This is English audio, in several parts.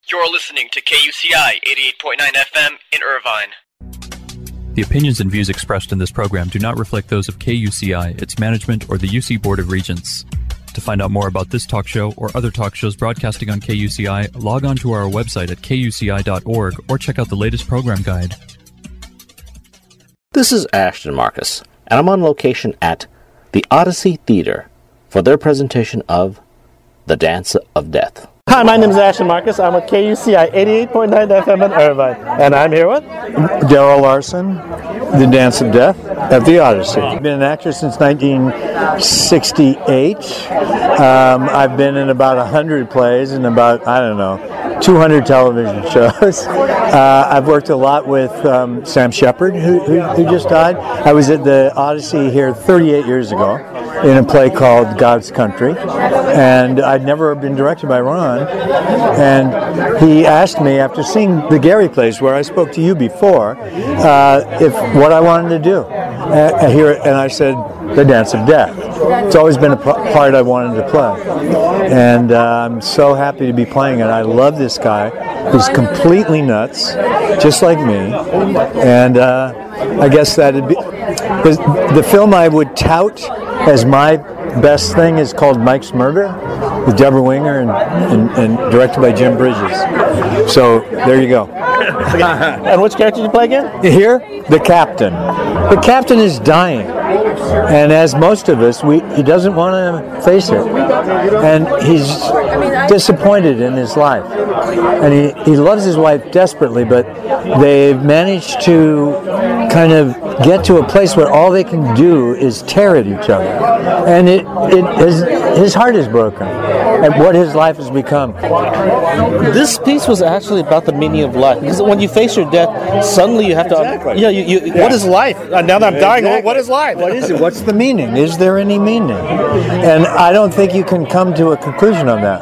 You're listening to KUCI 88.9 FM in Irvine. The opinions and views expressed in this program do not reflect those of KUCI, its management, or the UC Board of Regents. To find out more about this talk show or other talk shows broadcasting on KUCI, log on to our website at kuci.org or check out the latest program guide. This is Ashton Marcus, and I'm on location at the Odyssey Theater for their presentation of The Dance of Death. Hi, my name is Ashton Marcus. I'm with KUCI 88.9 FM in Irvine, and I'm here with Daryl Larson, The Dance of Death at the Odyssey. I've been an actor since 1968. I've been in about 100 plays and about, 200 television shows. I've worked a lot with Sam Shepard, who just died. I was at the Odyssey here 38 years ago in a play called God's Country, and I'd never been directed by Ron, and he asked me after seeing the Gary plays where I spoke to you before if what I wanted to do here, and I said The Dance of Death. It's always been a part I wanted to play, and I'm so happy to be playing it. I love this guy who's completely nuts, just like me, and I guess that'd be the film I would tout as my best thing is called Mike's Murder with Deborah Winger and directed by Jim Bridges. So there you go. And which character did you play again? Here, the captain. The captain is dying, and as most of us, he doesn't want to face it, and he's disappointed in his life, and he loves his wife desperately, but they've managed to kind of get to a place where all they can do is tear at each other, and his heart is broken at what his life has become. This piece was actually about the meaning of life, because when you face your death, suddenly you have to. Exactly. What is life? Now that I'm dying, what is life? What is it? What's the meaning? Is there any meaning? And I don't think you can come to a conclusion on that.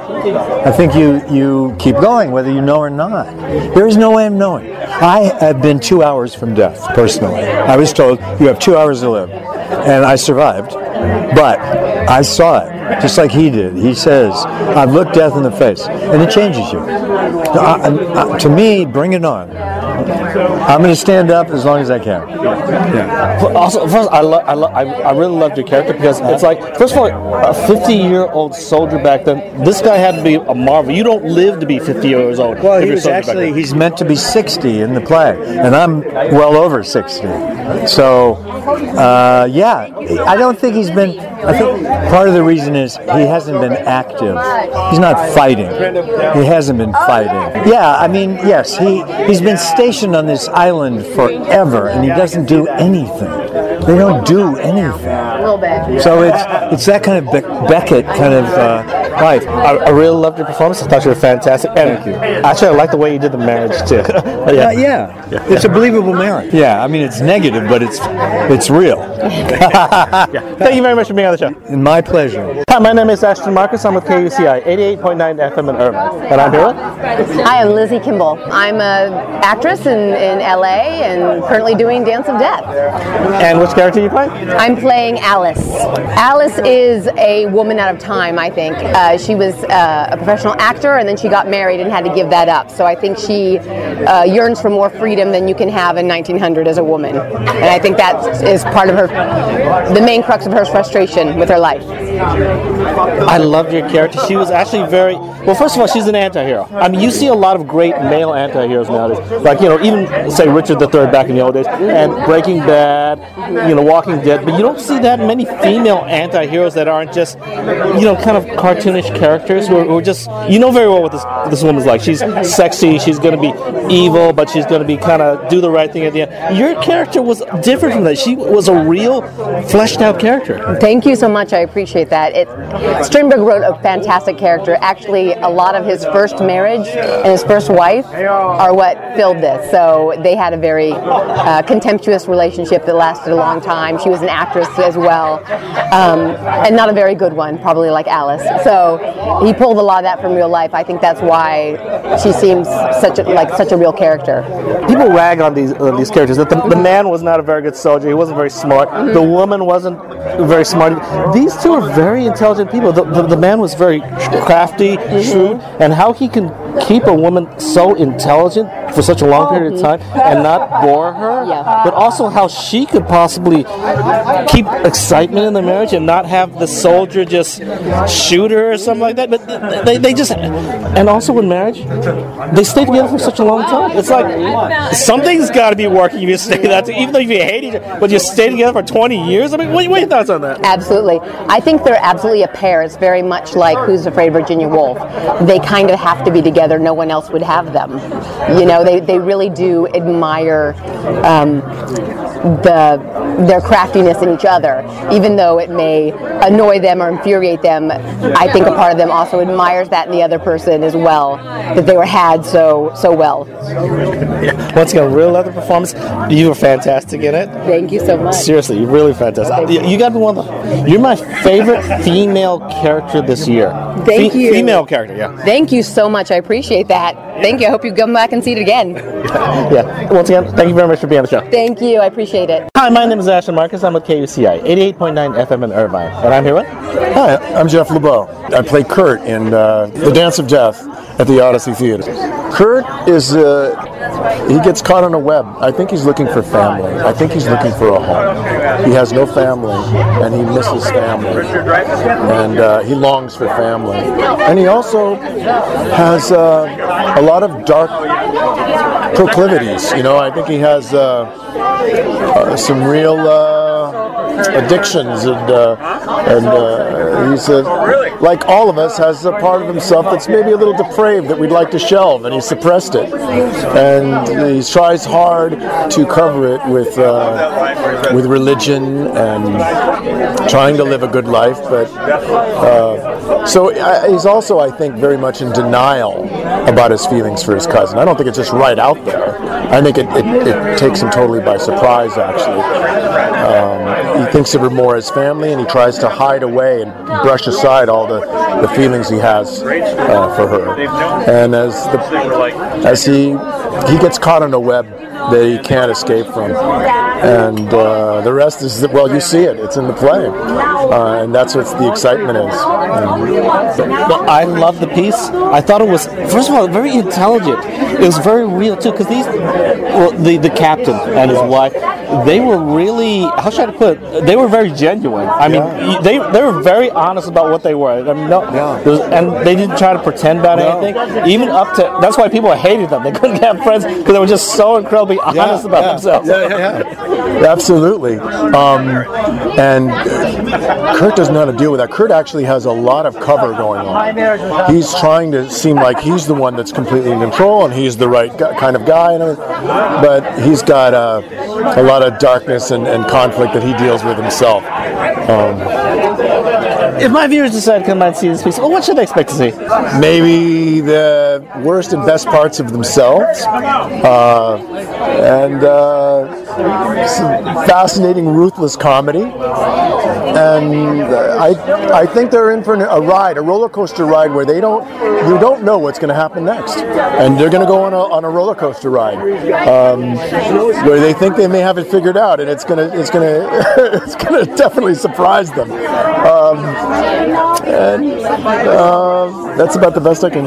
I think you keep going, whether you know or not. There is no way of knowing. I have been 2 hours from death, personally. I was told, you have 2 hours to live. And I survived. But I saw it, just like he did. He says, I've looked death in the face. And it changes you. To me, bring it on. I'm going to stand up as long as I can. Yeah. Also, first, I really loved your character because it's like, first of all, a 50-year-old soldier back then. This guy had to be a marvel. You don't live to be 50 years old. Well, he's meant to be 60 in the play, and I'm well over 60. So, I don't think he's been. I think part of the reason is he hasn't been active. He's not fighting. He hasn't been fighting. Yeah, I mean, yes, he's been stationed on this island forever, and he doesn't do anything. They don't do anything. So it's that kind of Beckett kind of life. I really loved your performance. I thought you were fantastic. And thank you. Actually, I like the way you did the marriage too. Yeah. It's a believable marriage. Yeah, I mean it's negative, but it's real. Thank you very much for being on the show. My pleasure. Hi, my name is Ashton Marcus. I'm with KUCI 88.9 FM in Irvine, and I'm here with. Hi, I'm Lizzie Kimball. I'm an actress in LA and currently doing Dance of Death. And which character are you playing? I'm playing Alice. Alice is a woman out of time, I think. She was a professional actor, and then she got married and had to give that up. So I think she yearns for more freedom than you can have in 1900 as a woman. And I think that is part of the main crux of her frustration with her life. I loved your character. She was actually well, first of all, she's an anti-hero. I mean, you see a lot of great male anti-heroes nowadays. Like, even, say, Richard III back in the old days, and Breaking Bad, Walking Dead, but you don't see that many female anti-heroes that aren't just, kind of cartoonish characters who are just, very well what this woman's like. She's sexy, she's going to be evil, but she's going to be kind of do the right thing at the end. Your character was different from that. She was a real fleshed out character. Thank you so much. I appreciate that. Strindberg wrote a fantastic character. Actually, a lot of his first marriage and his first wife are what filled this. So they had a very contemptuous relationship that lasted a long time. She was an actress as well, and not a very good one, probably like Alice. So he pulled a lot of that from real life. I think that's why she seems such a real character. People rag on these characters that the man was not a very good soldier. He wasn't very smart. The woman wasn't very smart. These two are very intelligent people. The man was very crafty, shrewd, and how he can keep a woman so intelligent for such a long period of time and not bore her, but also how she could possibly keep excitement in the marriage and not have the soldier just shoot her or something like that. But they just, and also in marriage, they stay together for such a long time. It's like something's got to be working if you stay that, even though if you hate each other, but you stay together for 20 years. I mean, what are your thoughts on that? Absolutely. I think they're absolutely a pair. It's very much like Who's Afraid of Virginia Woolf. They kind of have to be together. No one else would have them. You know, they really do admire their craftiness in each other, even though it may annoy them or infuriate them. I think a part of them also admires that in the other person as well, that they were had so well. Yeah. Once again, real leather performance. You were fantastic in it. Thank you so much. Seriously, you're really fantastic. You got to be one of the. You're my favorite female character this year. Thank you. Female character, yeah. Thank you so much. I appreciate that. Thank you. I hope you come back and see it again. Yeah. Once again, thank you very much for being on the show. Thank you. I appreciate it. Hi, my name is Ashton Marcus. I'm with KUCI 88.9 FM in Irvine, and I'm here with. Hi, I'm Jeff LeBeau. I play Kurt in The Dance of Death at the Odyssey Theater. Kurt is, he gets caught on a web. I think he's looking for family. I think he's looking for a home. He has no family, and he misses family. And he longs for family. And he also has a lot of dark proclivities. You know, I think he has some real addictions, and he's like all of us, has a part of himself that's maybe a little depraved that we'd like to shelve, and he suppressed it, and he tries hard to cover it with religion and trying to live a good life. But so he's also, I think, very much in denial about his feelings for his cousin. I don't think it's just right out there. I think it takes him totally by surprise, actually. He thinks of her more as family, and he tries to hide away and brush aside all the feelings he has for her. And as he gets caught on a web that he can't escape from, and the rest is well, you see it. It's in the play, and that's what the excitement is. Well, I love the piece. I thought it was, first of all, very intelligent. It was very real too, because the captain and his wife, they were really, how should I put it? They were very genuine. I mean, they were very honest about what they were. I mean, and they didn't try to pretend about anything. Even up to, that's why people hated them. They couldn't have friends because they were just so incredibly honest about themselves. Absolutely. And Kurt doesn't know how to deal with that. Kurt actually has a lot of cover going on. He's trying to seem like he's the one that's completely in control, and he's the right kind of guy, but he's got a lot of darkness and conflict that he deals with himself. If my viewers decide to come by and see this piece, well, what should they expect to see? Maybe the worst and best parts of themselves, and some fascinating, ruthless comedy. And I think they're in for a roller coaster ride, where you don't know what's going to happen next, and they're going to go on a roller coaster ride where they think they may have it figured out, and it's gonna definitely surprise them. That's about the best I can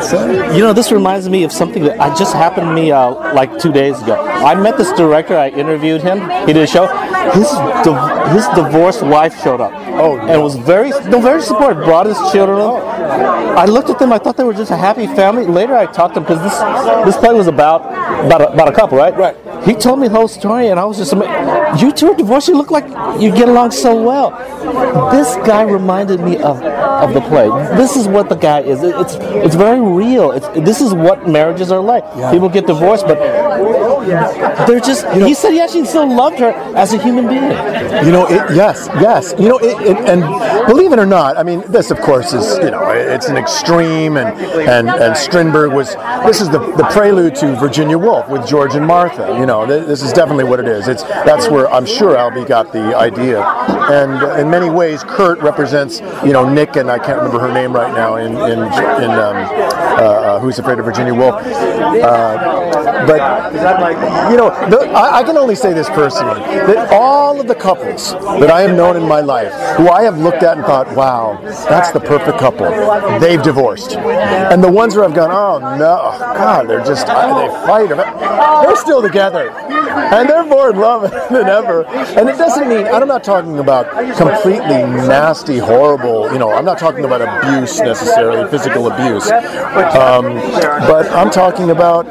say. You know, this reminds me of something that just happened to me like 2 days ago. I met this director. I interviewed him. He did a show. His divorced wife showed up. And was very supportive. Brought his children. I looked at them. I thought they were just a happy family. Later, I talked to him, because this play was about a couple, right? Right. He told me the whole story, and I was just amazed. You two are divorced. You look like you get along so well. This guy reminded me of the play. This is what the guy is. It's very real. This is what marriages are like. Yeah. People get divorced, but they're just. He said he actually still loved her as a human being. You know, yes. You know, and believe it or not, I mean, this of course is, it's an extreme, and Strindberg this is the prelude to Virginia Woolf with George and Martha. this is definitely what it is. That's where I'm sure Albie got the idea, and in many ways, Kurt represents Nick, and I can't remember her name right now in Who's Afraid of Virginia Woolf. But I can only say this personally, that all of the couples that I have known in my life, who I have looked at and thought, wow, that's the perfect couple, they've divorced. And the ones where I've gone, oh no, God, they fight, they're still together. And they're more in love than ever. And it doesn't mean, I'm not talking about completely nasty, horrible, I'm not talking about abuse necessarily, physical abuse. But I'm talking about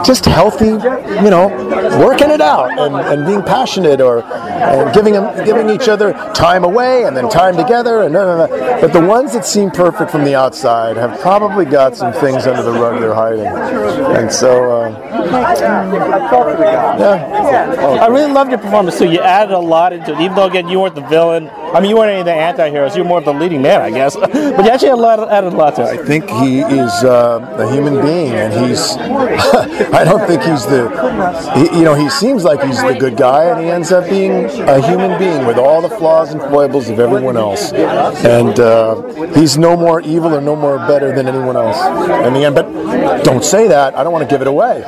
just healthy, working it out and being passionate and giving each other time away and then time together. But the ones that seem perfect from the outside have probably got some things under the rug they're hiding. And so, I really loved your performance too. You added a lot into it, even though again you weren't the villain. I mean, you weren't any of the anti-heroes. You were more of the leading man, I guess. But you actually added a lot to it. I think he is a human being, and he's. I don't think he's he seems like he's the good guy, and he ends up being a human being with all the flaws and foibles of everyone else. And he's no more evil or no more better than anyone else in the end. But don't say that. I don't want to give it away.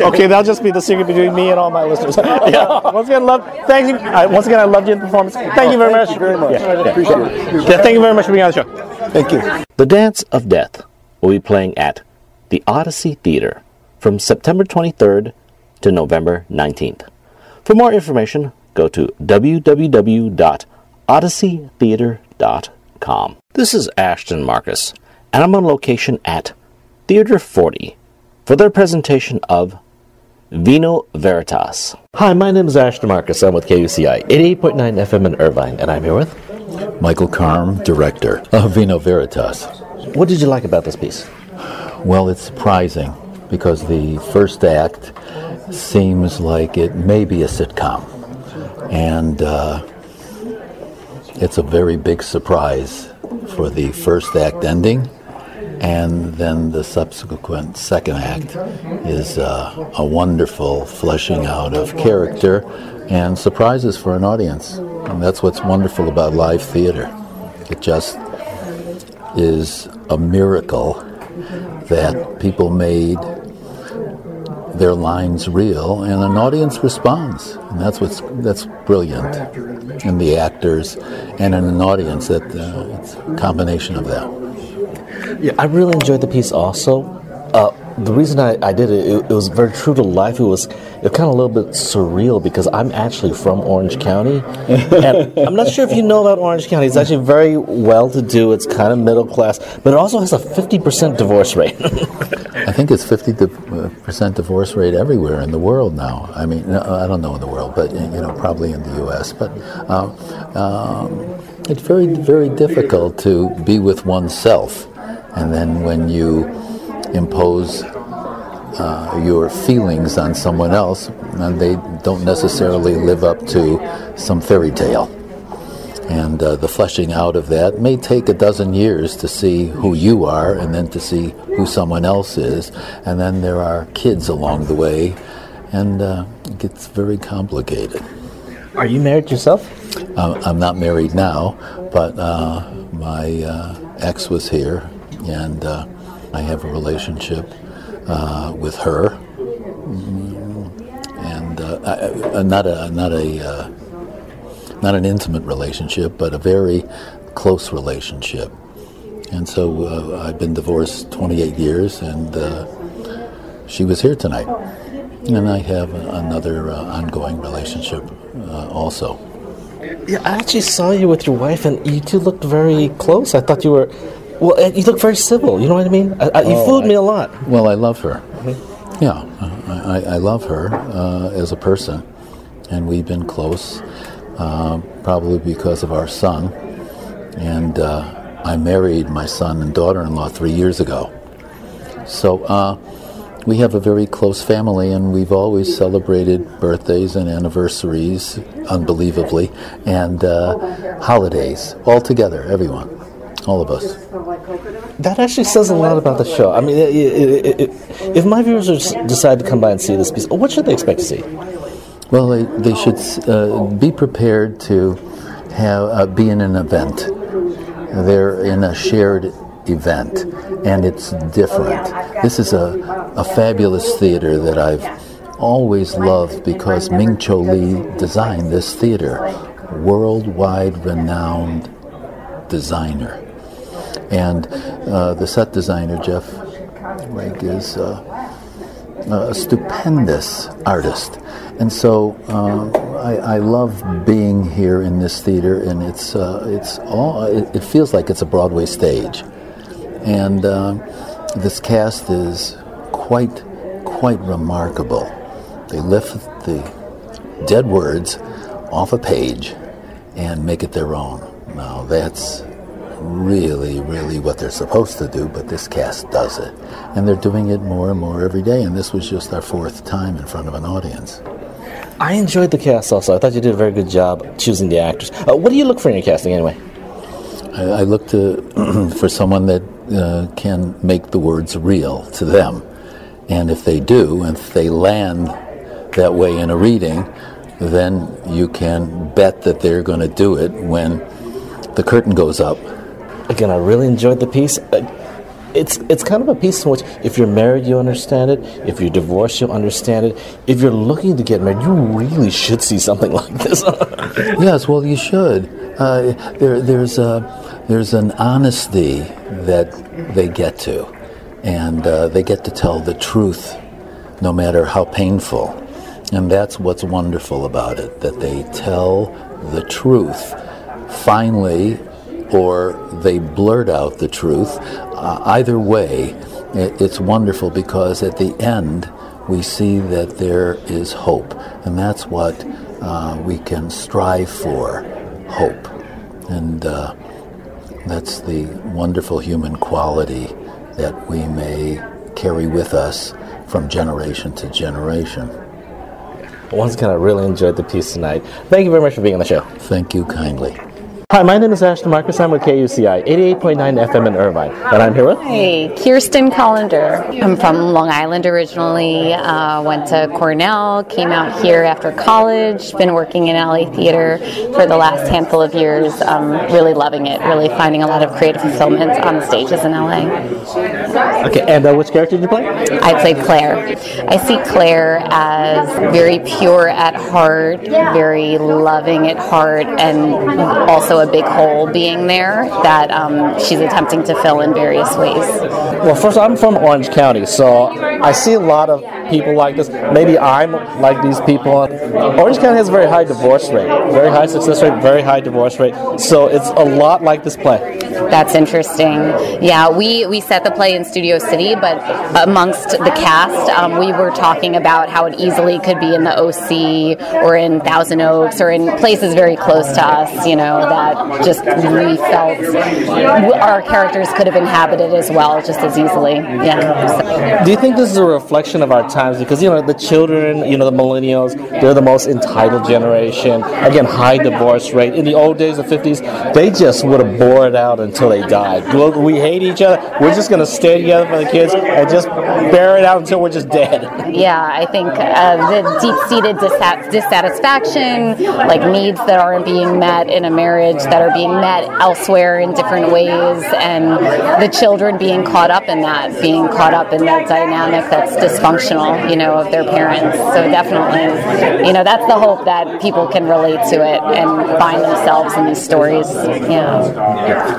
Okay, that'll just be the secret between me and all my listeners. Once again, thank you. Once again, I loved your performance. Thank you very much. Thank you very much. Appreciate it. Thank you very much for being on the show. Thank you. The Dance of Death will be playing at the Odyssey Theater from September 23rd to November 19th. For more information, go to www.odysseytheater.com. This is Ashton Marcus, and I'm on location at Theater 40 for their presentation of Vino Veritas. Hi, my name is Ashton Marcus. I'm with KUCI 88.9 FM in Irvine, and I'm here with Michael Carm, director of Vino Veritas. What did you like about this piece? Well, it's surprising because the first act seems like it may be a sitcom, and it's a very big surprise for the first act ending, and then the subsequent second act is a wonderful fleshing out of character and surprises for an audience. And that's what's wonderful about live theater. It just is a miracle that people made their lines real, and an audience responds, and that's brilliant in the actors and in an audience. That it's a combination of that. Yeah, I really enjoyed the piece also. The reason I did it was very true to life. It was kind of a little bit surreal because I'm actually from Orange County. And I'm not sure if you know about Orange County. It's actually very well-to-do. It's kind of middle class. But it also has a 50% divorce rate. I think it's 50% divorce rate everywhere in the world now. I mean, no, I don't know in the world, but probably in the U.S. But it's very, very difficult to be with oneself. And then when you impose your feelings on someone else, and they don't necessarily live up to some fairy tale. And the fleshing out of that may take a dozen years to see who you are, and then to see who someone else is. And then there are kids along the way, and it gets very complicated. Are you married yourself? I'm not married now, but my ex was here, and I have a relationship with her, and not an intimate relationship, but a very close relationship. And so I've been divorced 28 years, and she was here tonight. And I have another ongoing relationship also. Yeah, I actually saw you with your wife, and you two looked very close. I thought you were... Well, you look very civil, you know what I mean? You fooled me a lot. Well, I love her. Mm-hmm. Yeah, I love her as a person, and we've been close, probably because of our son. And I married my son and daughter-in-law 3 years ago. So we have a very close family, and we've always celebrated birthdays and anniversaries, unbelievably, and holidays, all together, everyone. all of us. That actually says a lot about the show. I mean, if my viewers decide to come by and see this piece, what should they expect to see? Well, they should be prepared to be in an event. They're in a shared event, and it's different. This is a fabulous theater that I've always loved because Ming Cho Lee designed this theater, worldwide renowned designer. And the set designer, Jeff Wake, is a stupendous artist. And so I love being here in this theater, and it feels like it's a Broadway stage. And this cast is quite remarkable. They lift the dead words off a page and make it their own. Now that's really what they're supposed to do, but this cast does it. And they're doing it more and more every day, and this was just our 4th time in front of an audience. I enjoyed the cast also. I thought you did a very good job choosing the actors. What do you look for in your casting anyway? I look for someone that can make the words real to them. And if they do, and if they land that way in a reading, then you can bet that they're going to do it when the curtain goes up. Again, I really enjoyed the piece. It's kind of a piece in which if you're married, you understand it. If you're divorced, you'll understand it. If you're looking to get married, you really should see something like this. Yes, well, you should. There's an honesty that they get to, and they get to tell the truth, no matter how painful. And that's what's wonderful about it, that they tell the truth finally, or they blurt out the truth. Either way, it's wonderful because at the end we see that there is hope, and that's what we can strive for, hope. And that's the wonderful human quality that we may carry with us from generation to generation. Once again, I really enjoyed the piece tonight. Thank you very much for being on the show. Thank you kindly. Hi, my name is Ashton Marcus. I'm with KUCI, 88.9 FM in Irvine. And I'm here with... Hey, Kirsten Collender. I'm from Long Island originally, went to Cornell, came out here after college, been working in LA theater for the last handful of years, really loving it, really finding a lot of creative fulfillment on the stages in LA. Okay, and which character did you play? I played Claire. I see Claire as very pure at heart, very loving at heart, and also a big hole being there that she's attempting to fill in various ways. Well, first, I'm from Orange County, so I see a lot of people like this. Maybe I'm like these people. Orange County has a very high divorce rate, very high success rate, very high divorce rate. So it's a lot like this play. That's interesting. Yeah, we set the play in Studio City, but amongst the cast, we were talking about how it easily could be in the OC or in Thousand Oaks or in places very close to us, you know, that just we felt our characters could have inhabited as well, just as easily. Yeah. So. Do you think this is a reflection of our times? Because, you know, the children, you know, the millennials, they're the most entitled generation. Again, high divorce rate. In the old days, the 50s, they just would have bore it out until they died. Look, we hate each other. We're just going to stay together for the kids and just bear it out until we're just dead. Yeah, I think the deep-seated dissatisfaction, like needs that aren't being met in a marriage that are being met elsewhere in different ways, and the children being caught up in that, being caught up in that dynamic that's dysfunctional, you know, of their parents. So definitely, you know, that's the hope that people can relate to it and find themselves in these stories.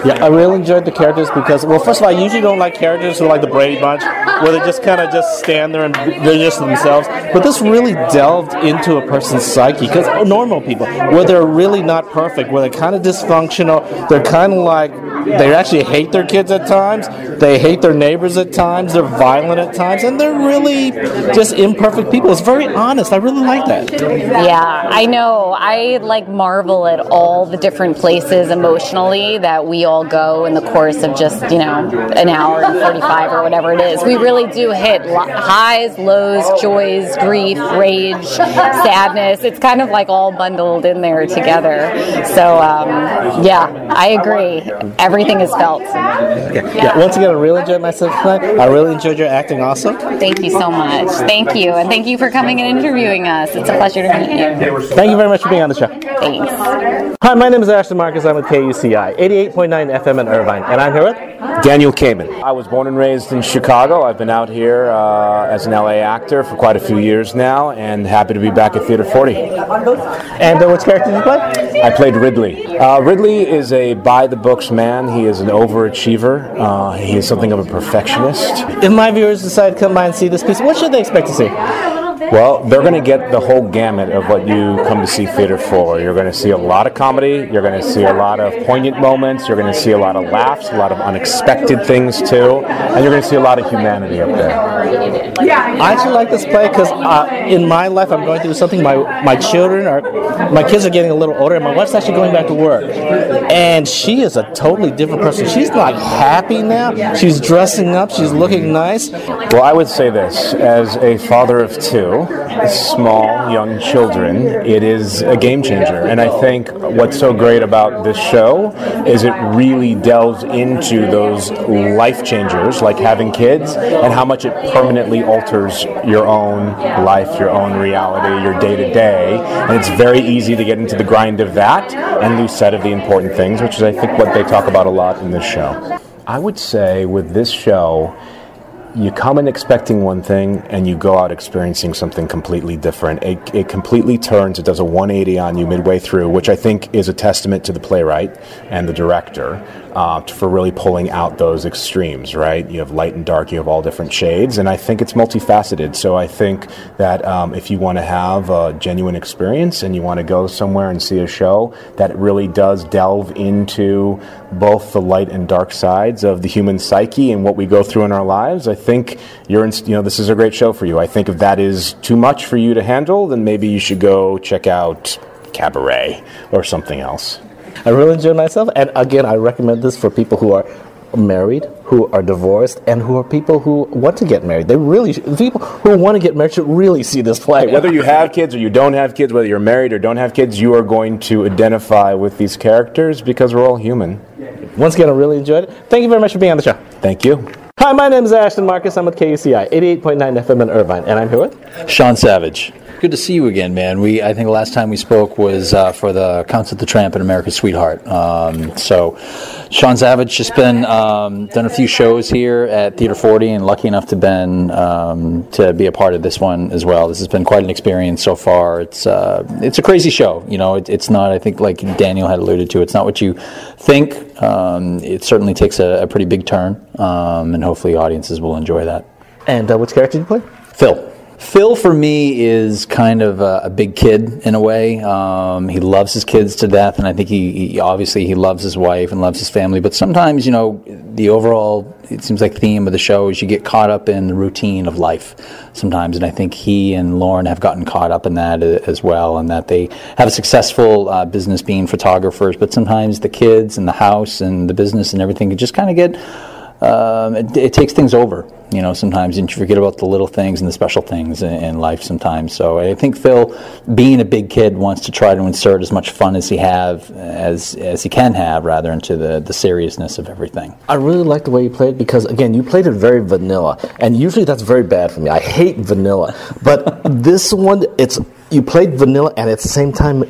Yeah, I really enjoyed the characters because, well, first of all, I usually don't like characters who are like the Brady Bunch, where they just kind of just stand there and they're just themselves. But this really delved into a person's psyche, because normal people, where they're really not perfect, where they're kind of dysfunctional, they're kind of like, they actually hate their kids at times, they hate their neighbors at times, they're violent at times, and they're really just imperfect people. It's very honest. I really like that. Yeah, I know. I like marvel at all the different places emotionally that we all go in the course of just, an hour and 45 or whatever it is. We really do hit highs, lows, joys, grief, rage, sadness. It's kind of like all bundled in there together. So, I agree. Everything is felt. Yeah. Once again, I really enjoyed myself tonight. I really enjoyed your acting also. Thank you so much. Thank you. And thank you for coming and interviewing us. It's a pleasure to meet you. Thank you very much for being on the show. Thanks. Hi, my name is Ashton Marcus. I'm with KUCI, 88.9 FM in Irvine. And I'm here with Daniel Kamen. I was born and raised in Chicago. I've been out here as an LA actor for quite a few years now, and happy to be back at Theater 40. And which character did you play? I played Ridley. Ridley is a by-the-books man. He is an overachiever. He is something of a perfectionist. If my viewers decide to come by and see this piece, what should they expect to see? Well, they're going to get the whole gamut of what you come to see theater for. You're going to see a lot of comedy. You're going to see a lot of poignant moments. You're going to see a lot of laughs, a lot of unexpected things, too. And you're going to see a lot of humanity up there. I actually like this play because in my life I'm going through something. My kids are getting a little older, and my wife's actually going back to work. And she is a totally different person. She's not happy now. She's dressing up. She's looking nice. Well, I would say this. As a father of two, small, young children, it is a game changer. And I think what's so great about this show is it really delves into those life changers, like having kids, and how much it permanently alters your own life, your own reality, your day-to-day. And it's very easy to get into the grind of that and lose sight of the important things, which is, I think, what they talk about a lot in this show. I would say with this show, you come in expecting one thing and you go out experiencing something completely different. It completely turns, it does a 180 on you midway through, which I think is a testament to the playwright and the director for really pulling out those extremes, right? You have light and dark, you have all different shades, and I think it's multifaceted. So I think that if you want to have a genuine experience and you want to go somewhere and see a show that really does delve into both the light and dark sides of the human psyche and what we go through in our lives, I think this is a great show for you. I think if that is too much for you to handle, then maybe you should go check out Cabaret or something else. I really enjoyed myself, and again, I recommend this for people who are married, who are divorced, and who are people who want to get married. People who want to get married should really see this play. Whether you have kids or you don't have kids, whether you're married or don't have kids, you are going to identify with these characters because we're all human. Once again, I really enjoyed it. Thank you very much for being on the show. Thank you. Hi, my name is Ashton Marcus. I'm with KUCI, 88.9 FM in Irvine, and I'm here with Sean Savage. Good to see you again, man. I think the last time we spoke was for the Concert the Tramp and America's Sweetheart. So Sean Savage just been done a few shows here at Theater 40 and lucky enough to be a part of this one as well. This has been quite an experience so far. It's a crazy show. It's not, I think, like Daniel had alluded to, it's not what you think. It certainly takes a pretty big turn, and hopefully audiences will enjoy that. And which character did you play? Phil. Phil, for me, is kind of a big kid in a way. He loves his kids to death, and I think he obviously loves his wife and loves his family. But sometimes, the overall, it seems like theme of the show is you get caught up in the routine of life sometimes. And I think he and Lauren have gotten caught up in that as well, and that they have a successful business being photographers. But sometimes the kids and the house and the business and everything just kind of get, it takes things over. Sometimes you forget about the little things and the special things in life sometimes. So I think Phil, being a big kid, wants to try to insert as much fun as he can have, rather, into the seriousness of everything. I really like the way you played because, again, you played it very vanilla, and usually that's very bad for me. I hate vanilla, but this one, you played vanilla and at the same time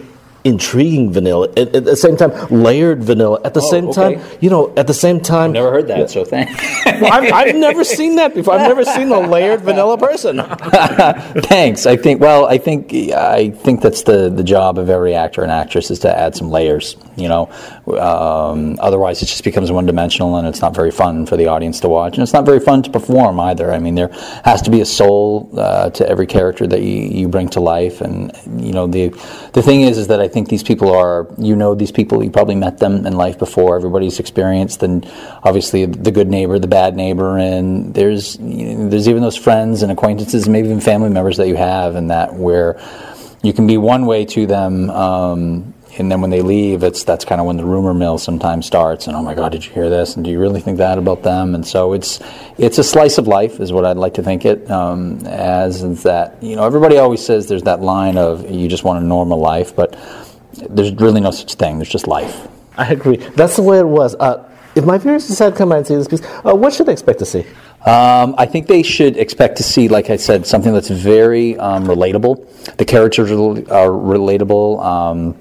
intriguing vanilla, at the same time layered vanilla, at the same time, at the same time. I've never heard that, so thanks. Well, I've never seen that before. I've never seen a layered vanilla person. Thanks. I think that's the job of every actor and actress, is to add some layers. Otherwise it just becomes one-dimensional, and it's not very fun for the audience to watch, and it's not very fun to perform either. I mean, there has to be a soul to every character that you bring to life, and the thing is that I think these people are, these people, you probably met them in life before. Everybody's experienced, and obviously the good neighbor, the bad neighbor, and there's even those friends and acquaintances, maybe even family members that you have, and that where you can be one way to them, and then when they leave, that's kind of when the rumor mill sometimes starts. And oh my God, did you hear this? And do you really think that about them? And so it's a slice of life, is what I'd like to think it as. Is that everybody always says there's that line of you just want a normal life, but there's really no such thing. There's just life. I agree. That's the way it was. If my viewers decide to come out and see this piece, what should they expect to see? I think they should expect to see, like I said, something that's very relatable. The characters are relatable.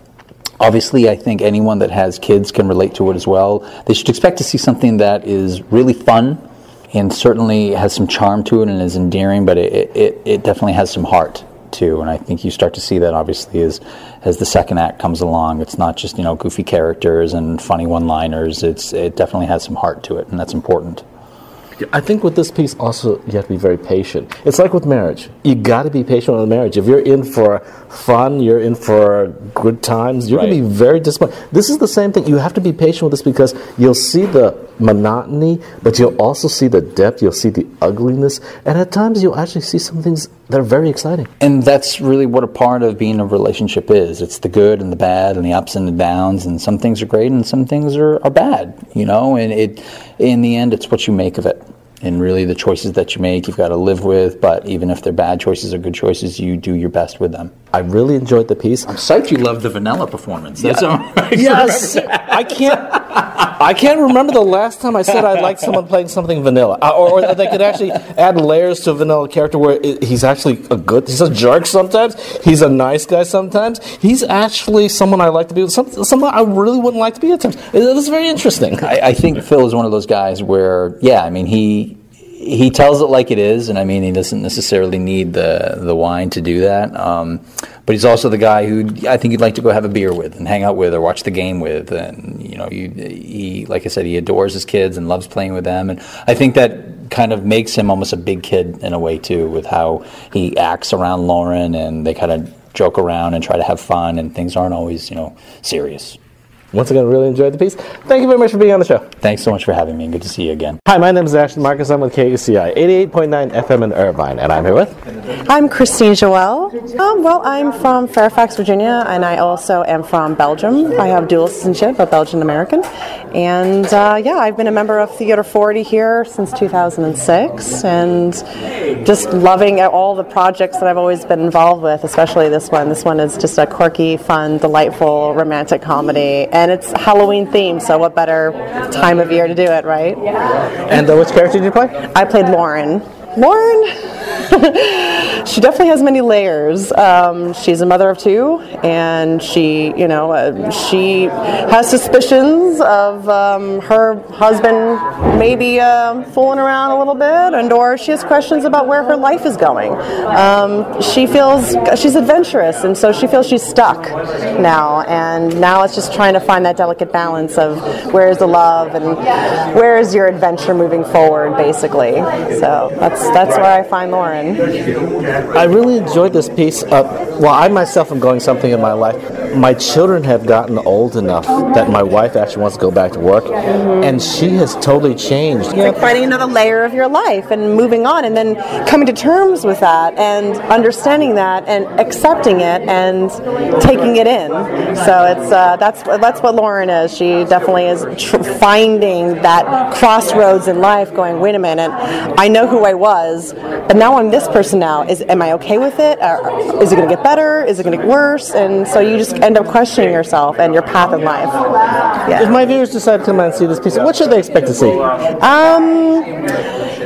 Obviously, I think anyone that has kids can relate to it as well. They should expect to see something that is really fun and certainly has some charm to it and is endearing, but it definitely has some heart too. And I think you start to see that obviously as the second act comes along. It's not just goofy characters and funny one-liners. It definitely has some heart to it, and that's important. I think with this piece also you have to be very patient. It's like with marriage. You got to be patient with marriage. If you're in for fun, you're in for good times, you're going to be very disappointed. This is the same thing. You have to be patient with this because you'll see the monotony, but you'll also see the depth, you'll see the ugliness, and at times you'll actually see some things that are very exciting. And that's really what a part of being a relationship is. It's the good and the bad and the ups and the downs, and some things are great and some things are bad, and in the end, it's what you make of it. And really the choices that you make, you've got to live with, but even if they're bad choices or good choices, you do your best with them. I really enjoyed the piece. I'm psyched you loved the vanilla performance. That's all right. Yes! I can't remember the last time I said I liked someone playing something vanilla. Or they could actually add layers to a vanilla character where he's actually he's a jerk sometimes, he's a nice guy sometimes, he's actually someone I like to be with, someone I really wouldn't like to be at times. It's very interesting. I think Phil is one of those guys where, he tells it like it is, and he doesn't necessarily need the wine to do that. But he's also the guy who I think you'd like to go have a beer with and hang out with or watch the game with. And he like I said, he adores his kids and loves playing with them. And I think that kind of makes him almost a big kid in a way too, with how he acts around Lauren, and they kind of joke around and try to have fun, and things aren't always serious. Once again, really enjoyed the piece. Thank you very much for being on the show. Thanks so much for having me, and good to see you again. Hi, my name is Ashton Marcus. I'm with KUCI 88.9 FM in Irvine, and I'm here with... I'm Christine Joel. Well, I'm from Fairfax, Virginia, and I also am from Belgium. I have dual citizenship, a Belgian-American. And I've been a member of Theater 40 here since 2006, and just loving all the projects that I've always been involved with, especially this one. This one is just a quirky, fun, delightful, romantic comedy. And it's Halloween themed, so what better time of year to do it, right? And which character did you play? I played Lauren. She definitely has many layers. She's a mother of two, and she has suspicions of her husband maybe fooling around a little bit, or she has questions about where her life is going. She feels she's adventurous, and so she feels she's stuck now, and now it's just trying to find that delicate balance of where's the love and where is your adventure moving forward, basically. So that's where I find Lauren. I really enjoyed this piece. I myself am going something in my life. My children have gotten old enough that my wife actually wants to go back to work, and she has totally changed. It's like finding another layer of your life and moving on, and then coming to terms with that and understanding that and accepting it and taking it in. So it's that's what Lauren is. She definitely is finding that crossroads in life, going, wait a minute, I know who I was, but now I'm this person now. Am I okay with it? Is it going to get better? Is it going to get worse? And so you just end up questioning yourself and your path in life. Yeah. If my viewers decide to come out and see this piece, what should they expect to see?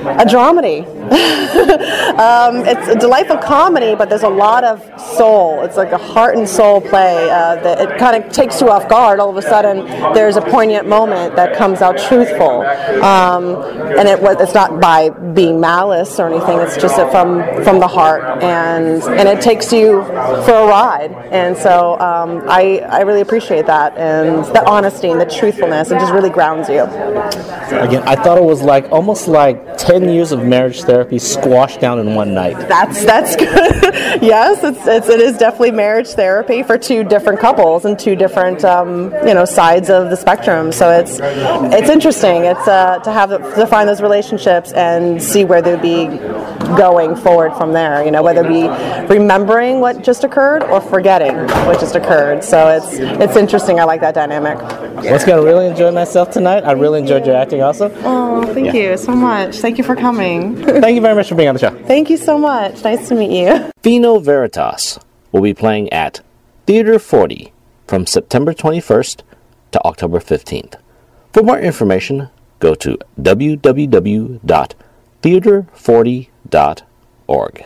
A dramedy. It's a delightful comedy, but there's a lot of soul. It's like a heart and soul play that it kind of takes you off guard. All of a sudden, there's a poignant moment that comes out truthful, and it's not by being malice or anything. It's just from the heart, and it takes you for a ride. And so I really appreciate that, and the honesty and the truthfulness. It just really grounds you. Again, I thought it was like almost like 10 years of marriage therapy squashed down in one night. That's good. Yes, it is definitely marriage therapy for two different couples and two different sides of the spectrum. So it's interesting. It's to find those relationships and see where they'd be going forward from there. Whether it be remembering what just occurred or forgetting what just occurred. So it's interesting. I like that dynamic. Once again, I really enjoyed myself tonight. I really enjoyed your acting also. Oh, thank you so much. Thank you for coming. Thank you very much for being on the show. Thank you so much. Nice to meet you. Vino Veritas will be playing at Theater 40 from September 21st to October 15th. For more information, go to www.theater40.org.